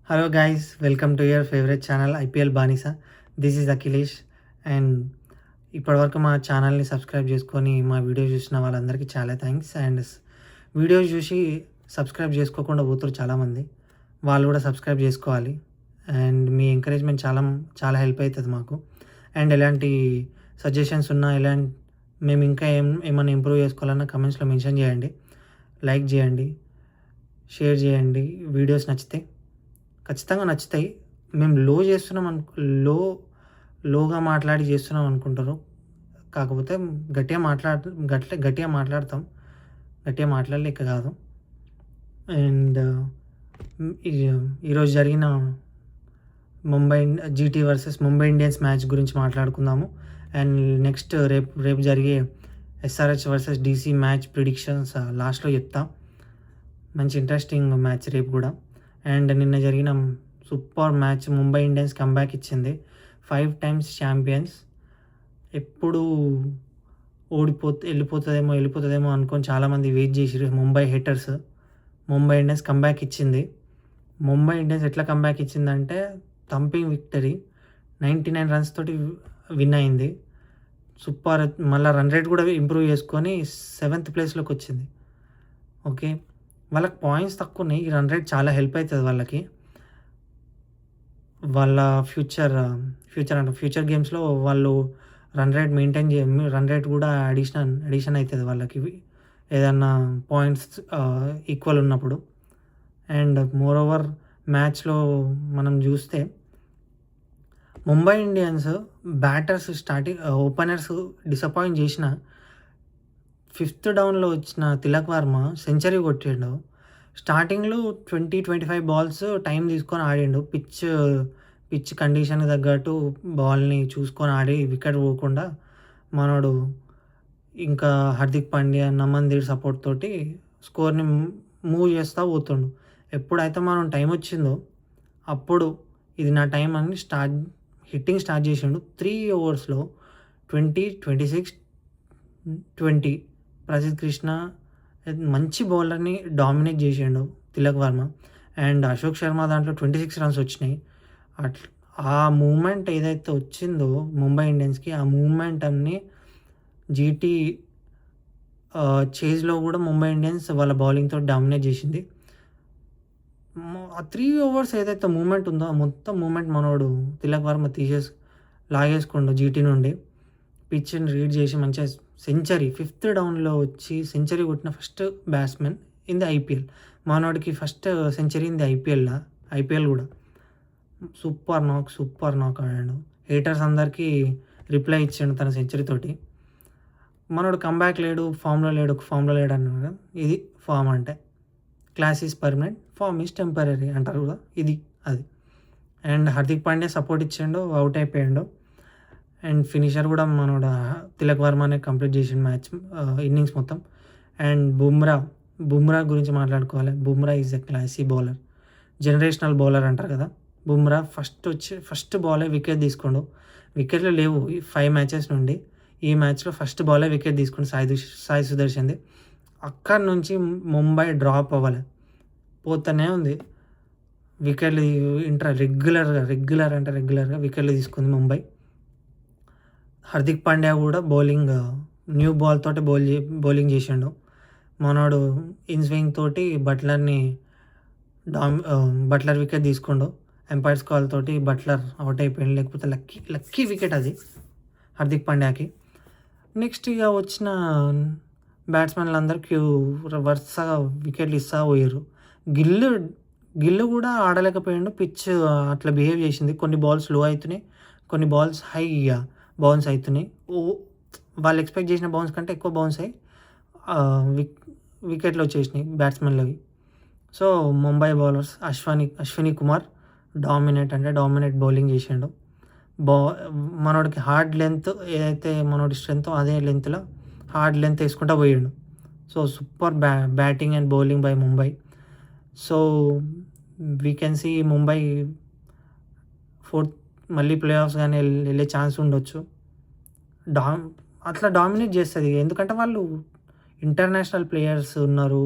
Hello guys, welcome to your favourite channel IPL బానిసా. This is Akhilesh. And ఇప్పటివరకు మా ఛానల్ని సబ్స్క్రైబ్ చేసుకొని మా వీడియో చూసిన వాళ్ళందరికీ చాలా థ్యాంక్స్. అండ్ వీడియోస్ చూసి సబ్స్క్రైబ్ చేసుకోకుండా పోతారు చాలామంది. వాళ్ళు కూడా సబ్స్క్రైబ్ చేసుకోవాలి. అండ్ మీ ఎంకరేజ్మెంట్ చాలా చాలా హెల్ప్ అవుతుంది మాకు. అండ్ ఎలాంటి సజెషన్స్ ఉన్నా, మేము ఇంకా ఏమైనా ఇంప్రూవ్ చేసుకోవాలన్నా కమెంట్స్లో మెన్షన్ చేయండి. లైక్ చేయండి, షేర్ చేయండి. వీడియోస్ నచ్చితే ఖచ్చితంగా నచ్చుతాయి. మేము లోగా మాట్లాడి చేస్తున్నాం అనుకుంటారు. కాకపోతే గట్టిగా మాట్లాడతాం. గట్టిగా మాట్లాడలేక కాదు. అండ్ ఈరోజు జరిగిన GT versus Mumbai Indians match గురించి మాట్లాడుకుందాము. అండ్ నెక్స్ట్ రేపు జరిగే SRH versus DC match predictions లాస్ట్లో చెప్తా. మంచి ఇంట్రెస్టింగ్ మ్యాచ్ రేపు కూడా. అండ్ నిన్న జరిగిన super match, Mumbai Indians comeback ఇచ్చింది. 5 టైమ్స్ ఛాంపియన్స్. ఎప్పుడు వెళ్ళిపోతుందేమో అనుకొని చాలామంది వెయిట్ చేసిరు Mumbai haters. Mumbai Indians comeback ఇచ్చింది. ముంబై ఇండియన్స్ ఎట్లా కంబ్యాక్ ఇచ్చిందంటే థంపింగ్ విక్టరీ, 99 రన్స్ తోటి విన్ అయింది. సూపర్. మళ్ళీ రన్ రేట్ కూడా ఇంప్రూవ్ చేసుకొని 7th ప్లేస్లోకి వచ్చింది. ఓకే, వాళ్ళకి పాయింట్స్ తక్కువ ఉన్నాయి. ఈ రన్ రేట్ చాలా హెల్ప్ అవుతుంది వాళ్ళకి. వాళ్ళ ఫ్యూచర్ గేమ్స్లో వాళ్ళు రన్ రేట్ కూడా అడిషన్ అవుతుంది వాళ్ళకి, ఏదన్నా పాయింట్స్ ఈక్వల్ ఉన్నప్పుడు. అండ్ మోర్ ఓవర్ మ్యాచ్లో మనం చూస్తే Mumbai Indians batters openers disappoint చేసిన 5th డౌన్లో వచ్చిన తిలక్ వర్మ సెంచరీ కొట్టిండు. స్టార్టింగ్లో 20-25 బాల్స్ టైం తీసుకొని ఆడిండు. పిచ్ కండిషన్కి తగ్గట్టు బాల్ని చూసుకొని ఆడి వికెట్ పోకుండా మనోడు ఇంకా హార్దిక్ పాండ్యా, నమన్దీర్ సపోర్ట్ తోటి స్కోర్ని మూవ్ చేస్తూ పోతుండు. ఎప్పుడైతే మనం టైం వచ్చిందో అప్పుడు ఇది నా టైం అని హిట్టింగ్ స్టార్ట్ చేసిండు. 3 ఓవర్స్లో 20, 26, 20 ప్రసిద్ధ్ కృష్ణ మంచి బౌలర్ని డామినేట్ చేసిండు తిలక్ వర్మ. అండ్ అశోక్ శర్మ దాంట్లో 26 రన్స్ వచ్చినాయి. ఆ మూమెంట్ ఏదైతే వచ్చిందో ముంబై ఇండియన్స్కి, ఆ మూమెంట్ అన్ని జీటీ చేజ్లో కూడా ముంబై ఇండియన్స్ వాళ్ళ బౌలింగ్తో డామినేట్ చేసింది. ఆ 3 ఓవర్స్ ఏదైతే మూమెంట్ ఉందో మొత్తం మూమెంట్ మనోడు తిలక్ వర్మ లాగేసుకుండు జీటీ నుండి. పిచ్ని రీడ్ చేసి మంచిగా సెంచరీ, 5th డౌన్లో వచ్చి సెంచరీ కొట్టిన first batsmen in the IPL. మనోడికి first century in the IPL కూడా. సూపర్ నాక్ ఆడాడు. హేటర్స్ అందరికీ రిప్లై ఇచ్చాడు తన సెంచరీ తోటి. మనోడు కంబ్యాక్ లేడు, ఫామ్లో లేడు అన్నారు. ఇది ఫామ్ అంటే. Class is permanent, form is temporary అంటారు కూడా, ఇది అది. అండ్ హార్దిక్ పాండ్యా సపోర్ట్ ఇచ్చాడు, అవుట్ అయిపోయాడు. అండ్ ఫినిషర్ కూడా మనోడు తిలక్ వర్మనే కంప్లీట్ చేసిన మ్యాచ్ ఇన్నింగ్స్ మొత్తం. అండ్ బుమ్రా గురించి మాట్లాడుకోవాలి. Bumrah is a classy bowler, generational bowler అంటారు కదా. బుమ్రా ఫస్ట్ బాలే వికెట్ తీసుకోండు. వికెట్లు లేవు ఈ 5 మ్యాచెస్ నుండి. ఈ మ్యాచ్లో ఫస్ట్ బాలే వికెట్ తీసుకుండు సాయి సుదర్శన్ది. అక్కడి నుంచి ముంబై డ్రాప్ అవ్వాలి, పోతూనే ఉంది. వికెట్లు రెగ్యులర్గా వికెట్లు తీసుకుంది ముంబై. హార్దిక్ పాండ్యా కూడా న్యూ బాల్ తోటి బౌలింగ్ చేసిండు. మనోడు ఇన్ స్వింగ్ తోటి బట్లర్ వికెట్ తీసుకుండు. ఎంపైర్స్ కాల్ తోటి బట్లర్ అవుట్ అయిపోయింది. లేకపోతే లక్కీ వికెట్ అది హార్దిక్ పాండ్యాకి. నెక్స్ట్ ఇక వచ్చిన బ్యాట్స్మెన్లు అందరికీ వరుసగా వికెట్లు ఇస్తా పోయారు. గిల్లు కూడా ఆడలేకపోయాడు. పిచ్ అట్లా బిహేవ్ చేసింది. కొన్ని బాల్స్ లో అవుతున్నాయి, కొన్ని బాల్స్ హై బౌన్స్ అవుతున్నాయి. వాళ్ళు ఎక్స్పెక్ట్ చేసిన బౌన్స్ కంటే ఎక్కువ బౌన్స్ అయ్యి వికెట్లు వచ్చేసినాయి బ్యాట్స్మెన్లవి. So Mumbai bowlers Ashwani Kumar dominate bowling చేసిండు. మనోడికి హార్డ్ లెంత్ ఏదైతే మనోడి స్ట్రెంత్ అదే లెంత్లో హార్డ్ లెంత్ వేసుకుంటూ పోయాడు. So super batting and bowling by Mumbai. So we can see Mumbai మళ్ళీ ప్లే ఆఫ్స్ కానీ వెళ్ళే ఛాన్స్ ఉండొచ్చు. అట్లా డామినేట్ చేస్తుంది, ఎందుకంటే వాళ్ళు ఇంటర్నేషనల్ ప్లేయర్స్ ఉన్నారు.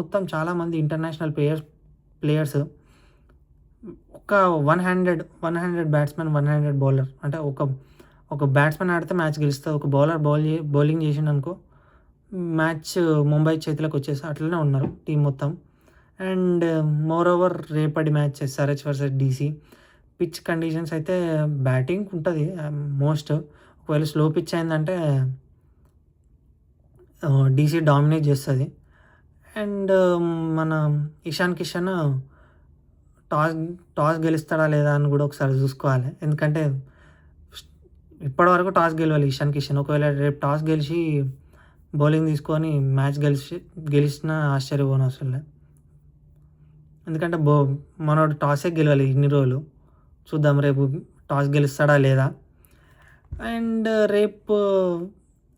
మొత్తం చాలామంది ఇంటర్నేషనల్ ప్లేయర్స్ ప్లేయర్స్ ఒక 100 బ్యాట్స్మెన్ 100 బౌలర్ అంటే ఒక బ్యాట్స్మెన్ ఆడితే మ్యాచ్ గెలుస్తుంది. ఒక బౌలర్ బౌలింగ్ చేసిండనుకో మ్యాచ్ ముంబై చేతిలోకి వచ్చేసి అట్లనే ఉన్నారు టీం మొత్తం. అండ్ మోర్ ఓవర్ రేపటి match SRH versus DC pitch conditions అయితే బ్యాటింగ్ ఉంటుంది మోస్ట్. ఒకవేళ స్లో పిచ్ అయిందంటే డీసీ డామినేట్ చేస్తుంది. అండ్ మన ఇషాన్ కిషన్ టాస్ గెలుస్తాడా లేదా అని కూడా ఒకసారి చూసుకోవాలి. ఎందుకంటే ఇప్పటివరకు టాస్ గెలవాలి ఇషాన్ కిషన్. ఒకవేళ రేపు టాస్ గెలిచి బౌలింగ్ తీసుకొని మ్యాచ్ గెలిచిన ఆశ్చర్యపోను అసలు. ఎందుకంటే మనోడు టాసే గెలవాలి ఇన్ని రోజులు. చూద్దాం రేపు టాస్ గెలుస్తాడా లేదా. అండ్ రేపు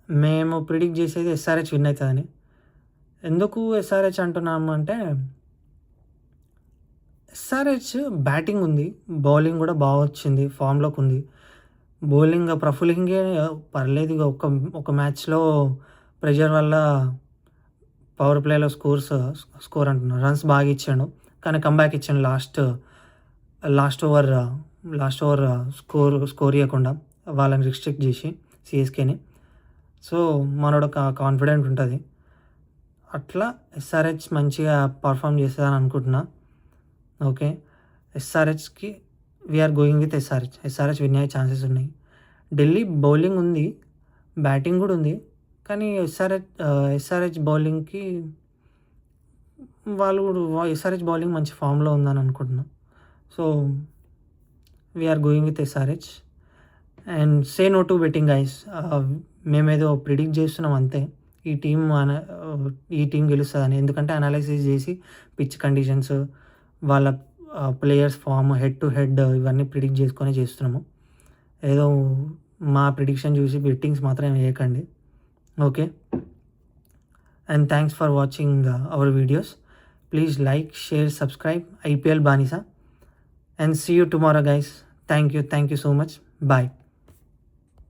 మేము ప్రిడిక్ట్ చేసేది ఎస్ఆర్హెచ్ విన్ అవుతుందని. ఎందుకు ఎస్ఆర్హెచ్ అంటున్నాము అంటే ఎస్ఆర్హెచ్ బ్యాటింగ్ ఉంది, బౌలింగ్ కూడా బాగా వచ్చింది, ఫామ్లోకి ఉంది. బౌలింగ్ ప్రఫుల్లింగే పర్లేదు. ఒక మ్యాచ్లో ప్రెషర్ వల్ల పవర్ ప్లేలో స్కోర్ అంటున్నారు రన్స్ బాగా ఇచ్చాడు, కానీ కంబ్యాక్ ఇచ్చాడు లాస్ట్ ఓవర్ స్కోర్ ఇవ్వకుండా వాళ్ళని రిస్ట్రిక్ట్ చేసి సిఎస్కేని. సో మనోడు కాన్ఫిడెంట్ ఉంటుంది. అట్లా ఎస్ఆర్హెచ్ మంచిగా పర్ఫామ్ చేస్తుందని అనుకుంటున్నా. ఓకే, ఎస్ఆర్హెచ్కి we're going with SRH win అయ్యే ఛాన్సెస్ ఉన్నాయి. ఢిల్లీ బౌలింగ్ ఉంది, బ్యాటింగ్ కూడా ఉంది, కానీ ఎస్ఆర్హెచ్ బౌలింగ్కి ఎస్ఆర్హెచ్ బౌలింగ్ మంచి ఫామ్లో ఉందని అనుకుంటున్నా. So we're going with SRH and say no to betting guys. మేమేదో ప్రిడిక్ట్ చేస్తున్నాం అంతే, ఈ టీం గెలుస్తుందని. ఎందుకంటే అనాలిసిస్ చేసి పిచ్ కండిషన్స్, వాళ్ళ players form, head to head ఇవన్నీ ప్రిడిక్ట్ చేసుకొని చేస్తున్నాము. ఏదో మా ప్రిడిక్షన్ చూసి బెట్టింగ్స్ మాత్రం వేయకండి. Okay, and thanks for watching our videos. Please like, share, subscribe. IPL Banisa, and see you tomorrow guys. Thank you so much. Bye.